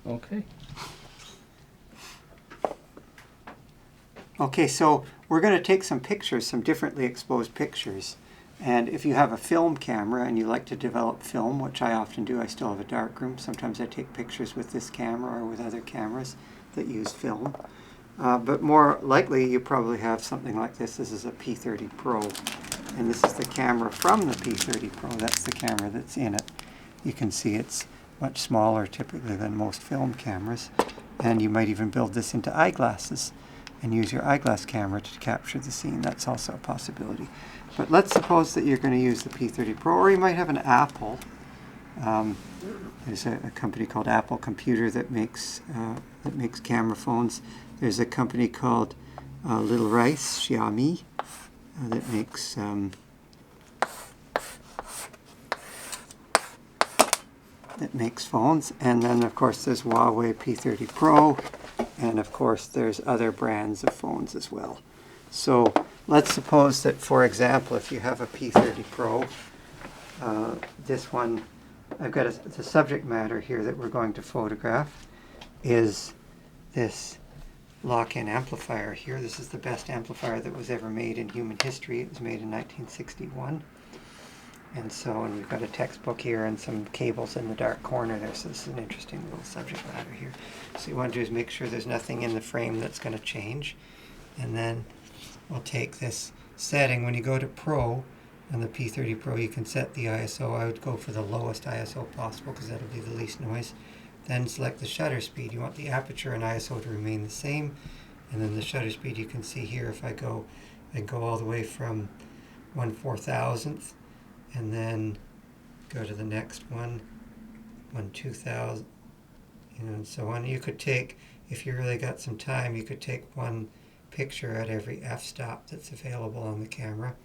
Okay. Okay, so we're going to take some pictures, some differently exposed pictures. And if you have a film camera and you like to develop film, which I often do, I still have a darkroom. Sometimes I take pictures with this camera or with other cameras that use film. But more likely, you probably have something like this. This is a P30 Pro. And this is the camera from the P30 Pro. That's the camera that's in it. You can see it's much smaller typically than most film cameras. And you might even build this into eyeglasses and use your eyeglass camera to capture the scene. That's also a possibility. But let's suppose that you're going to use the P30 Pro, or you might have an Apple. There's a company called Apple Computer that makes camera phones. There's a company called Little Rice, Xiaomi, that makes phones. And then of course there's Huawei P30 Pro, and of course there's other brands of phones as well. So let's suppose that, for example, if you have a P30 Pro, this one, I've got the subject matter here that we're going to photograph is this lock-in amplifier here. This is the best amplifier that was ever made in human history. It was made in 1961. And we've got a textbook here and some cables in the dark corner there, so this is an interesting little subject matter here. So you want to do is make sure there's nothing in the frame that's going to change. And then we'll take this setting. When you go to Pro on the P30 Pro, you can set the ISO. I would go for the lowest ISO possible because that'll be the least noise. Then select the shutter speed. You want the aperture and ISO to remain the same. And then the shutter speed, you can see here, if I go all the way from 1/4000th, and then go to the next one, 1/2000, and so on. You could take, if you really got some time, you could take one picture at every f-stop that's available on the camera.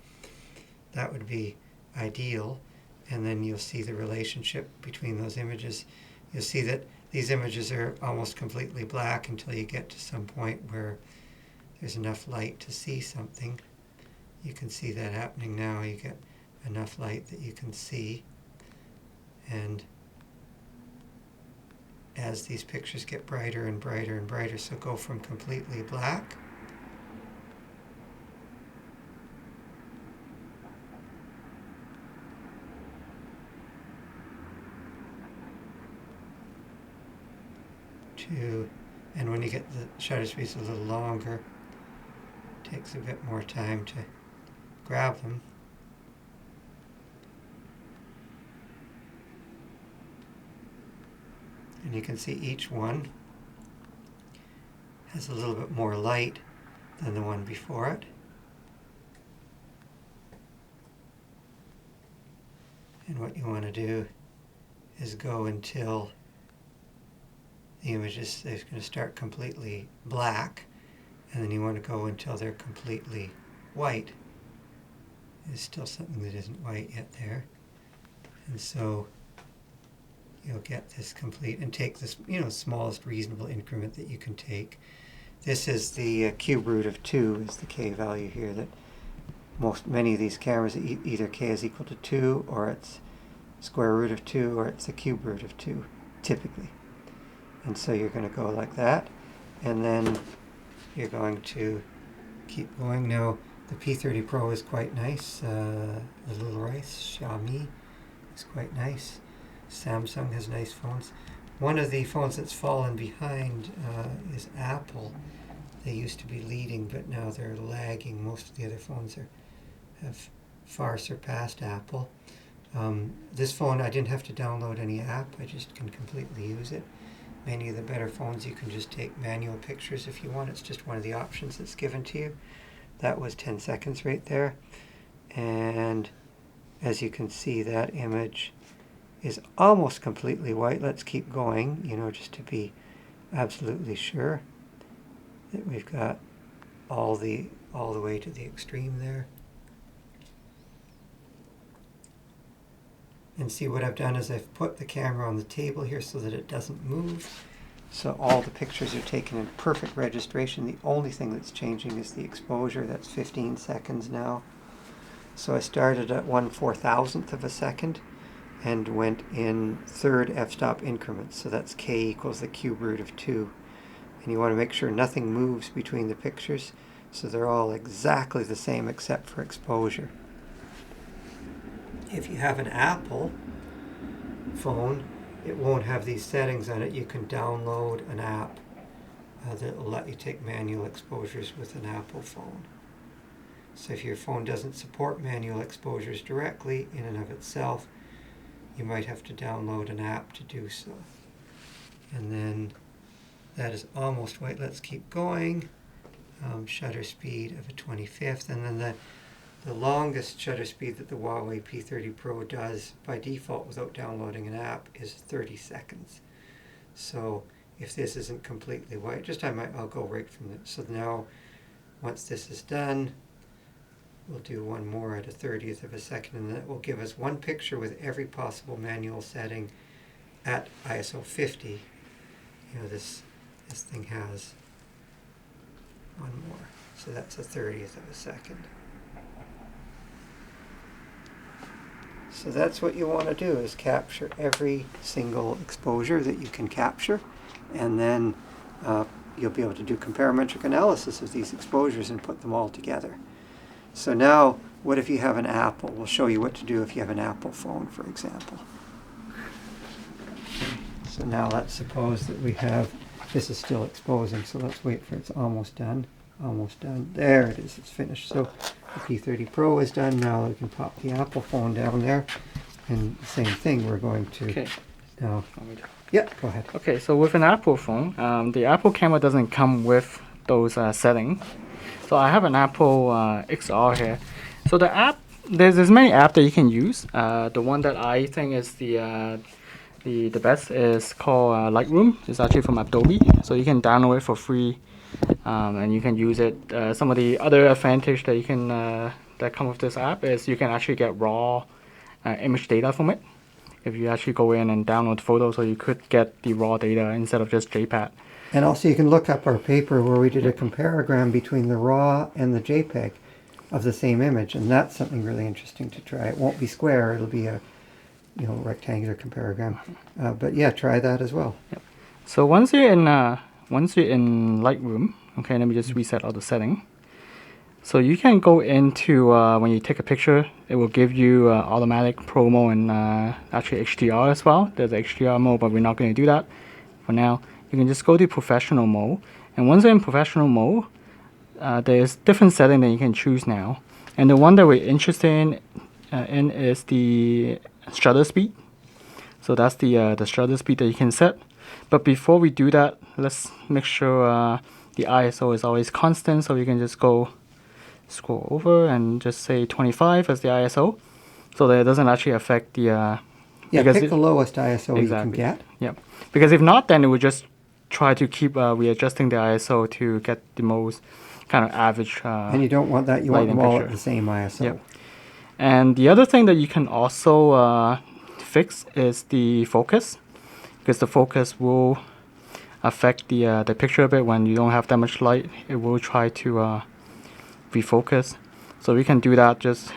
That would be ideal. And then you'll see the relationship between those images. You'll see that these images are almost completely black until you get to some point where there's enough light to see something. You can see that happening now. You get enough light that you can see. And as these pictures get brighter and brighter and brighter, so go from completely black to, and when you get the shutter speeds a little longer, it takes a bit more time to grab them. And you can see each one has a little bit more light than the one before it. And what you want to do is go until the image is going to start completely black, and then you want to go until they're completely white. There's still something that isn't white yet there. And so you'll get this complete, and take this, smallest reasonable increment that you can take. This is the cube root of 2 is the K value here, that many of these cameras, either K is equal to 2, or it's square root of 2, or it's the cube root of 2, typically. And so you're going to go like that, and then you're going to keep going. Now, the P30 Pro is quite nice. The Little Rice, Xiaomi, is quite nice. Samsung has nice phones. One of the phones that's fallen behind is Apple. They used to be leading, but now they're lagging. Most of the other phones have far surpassed Apple. This phone, I didn't have to download any app. I just can completely use it. Many of the better phones, you can just take manual pictures if you want. It's just one of the options that's given to you. That was 10 seconds right there. And as you can see, that image is almost completely white. Let's keep going, just to be absolutely sure that we've got all the way to the extreme there. And see, what I've done is I've put the camera on the table here so that it doesn't move. So all the pictures are taken in perfect registration. The only thing that's changing is the exposure. That's 15 seconds now. So I started at 1/4000th of a second, and went in third f-stop increments. So that's k equals the cube root of 2. And you want to make sure nothing moves between the pictures, so they're all exactly the same except for exposure. If you have an Apple phone, it won't have these settings on it. You can download an app that will let you take manual exposures with an Apple phone. So if your phone doesn't support manual exposures directly in and of itself, you might have to download an app to do so. And then that is almost right. Let's keep going. Shutter speed of a 25th, and then the longest shutter speed that the Huawei P30 Pro does by default without downloading an app is 30 seconds. So if this isn't completely white, I'll go right from it. So now, once this is done, we'll do one more at a 30th of a second, and that will give us one picture with every possible manual setting at ISO 50. You know, this thing has one more. So that's a 30th of a second. So that's what you want to do, is capture every single exposure that you can capture, and then you'll be able to do parametric analysis of these exposures and put them all together. So now, what if you have an Apple? We'll show you what to do if you have an Apple phone, for example. So now let's suppose that we have, this is still exposing, so let's wait for it's almost done. Almost done. There it is, it's finished. So the P30 Pro is done. Now we can pop the Apple phone down there. And the same thing, we're going to now. Yeah, go ahead. Okay, so with an Apple phone, the Apple camera doesn't come with those settings. So I have an Apple XR here. So the app, there's many apps that you can use. The one that I think is the best is called Lightroom. It's actually from Adobe, so you can download it for free, and you can use it. Some of the other advantage that you can that come with this app is you can actually get raw image data from it. If you actually go in and download photos, so you could get the raw data instead of just JPEG. And also you can look up our paper where we did a comparogram between the raw and the JPEG of the same image, and that's something really interesting to try. It won't be square, it'll be a rectangular comparogram. But yeah, try that as well. Yep. So once you're in Lightroom, okay, let me just reset all the setting. So you can go into when you take a picture, it will give you automatic pro mode and actually HDR as well. There's HDR mode, but we're not going to do that for now. You can just go to professional mode, and once you're in professional mode, there's different settings that you can choose now. And the one that we're interested in is the shutter speed. So that's the shutter speed that you can set. But before we do that, let's make sure the ISO is always constant. So you can just go scroll over and just say 25 as the ISO, so that it doesn't actually affect the pick the lowest ISO you can get. Yep. Because if not, then it would just try to keep readjusting the ISO to get the most kind of average. And you don't want that. You want them all at the same ISO. Yep. And the other thing that you can also fix is the focus, because the focus will affect the picture a bit. When you don't have that much light, it will try to refocus. So we can do that. Just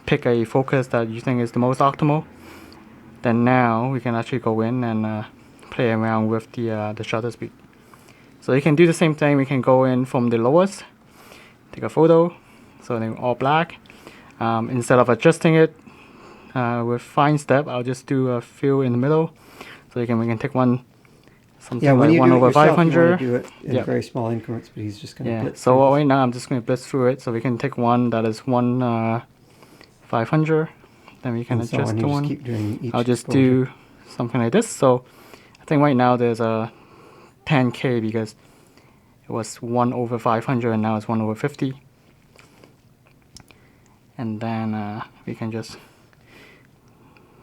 pick a focus that you think is the most optimal. Then now we can actually go in and play around with the shutter speed. So you can do the same thing. We can go in from the lowest, take a photo, so then all black. Instead of adjusting it with fine step, I'll just do a fill in the middle. So we can take one, something like 1 over 500. You do it in very small increments, but he's just going to blitz. So right now I'm just going to blitz through it. So we can take one that is 1 500. Then we can adjust the one. I'll just do something like this. So I think right now there's a 10K because it was 1 over 500 and now it's 1 over 50. And then we can just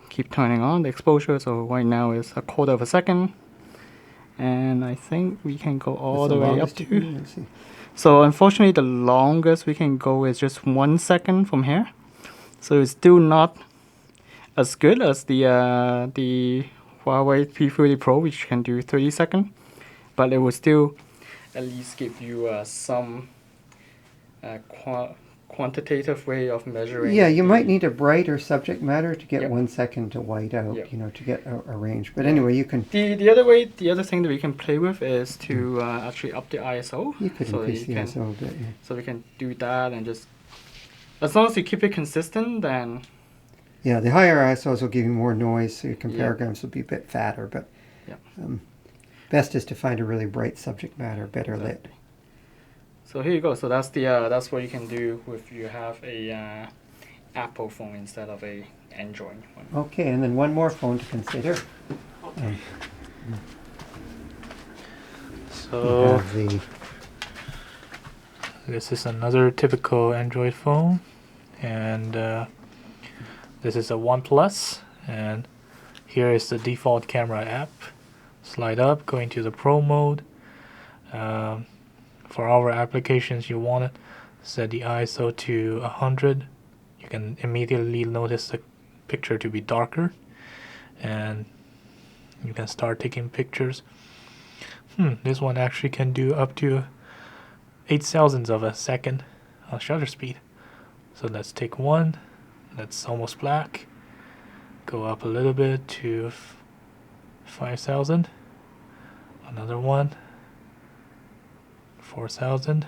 keep turning on the exposure. So right now is 1/4 of a second. And I think we can go all the way up to. So unfortunately, the longest we can go is just 1 second from here. So it's still not as good as the Huawei P30 Pro, which can do 30 seconds. But it will still at least give you some quantitative way of measuring. Yeah, you might need a brighter subject matter to get Yep. 1 second to white out, Yep. you know, to get a range. But anyway, you can The other thing that we can play with is to actually up the ISO. you could so increase you the can, ISO a bit. Yeah. So we can do that and just, as long as you keep it consistent, then Yeah, the higher ISOs will give you more noise, so your Yep. comparograms will be a bit fatter. But Yep. best is to find a really bright subject matter, better lit. Exactly. So here you go. So that's the that's what you can do if you have a Apple phone instead of a Android one. Okay, and then one more phone to consider. So You have the this is another typical Android phone, and this is a OnePlus, and here is the default camera app. Slide up, go into the Pro mode. For our applications, you want to set the ISO to 100. You can immediately notice the picture to be darker, and you can start taking pictures. This one actually can do up to 8 thousandths of a second on shutter speed. So let's take one that's almost black, go up a little bit to 5,000, another one 4,000,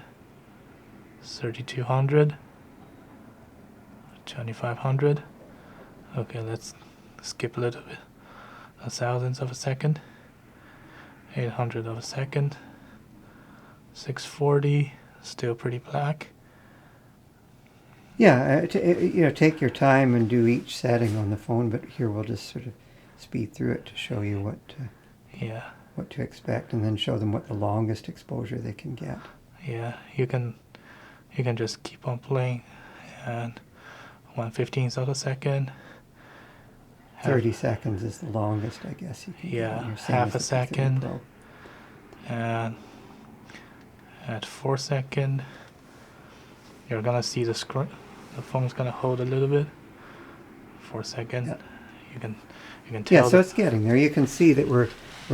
3,200, 2,500. Okay, let's skip a little bit, a thousandth of a second, 800 of a second, 640, still pretty black. Yeah, you know, take your time and do each setting on the phone, but here we'll just sort of speed through it to show you what to expect, and then show them what the longest exposure they can get. Yeah, you can just keep on playing, and 1/15th of a second. 30 seconds is the longest, I guess you can get on your same half as a the P30 second, Pro. and at 4 second, you're gonna see the screen. The phone's gonna hold a little bit. 4 second, Yeah. you can Yeah, tell. so it's getting there. You can see that we're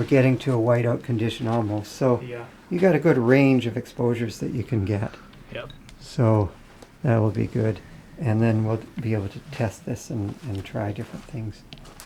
getting to a whiteout condition almost. So Yeah. you got a good range of exposures that you can get. Yep. So that will be good. And then we'll be able to test this and try different things.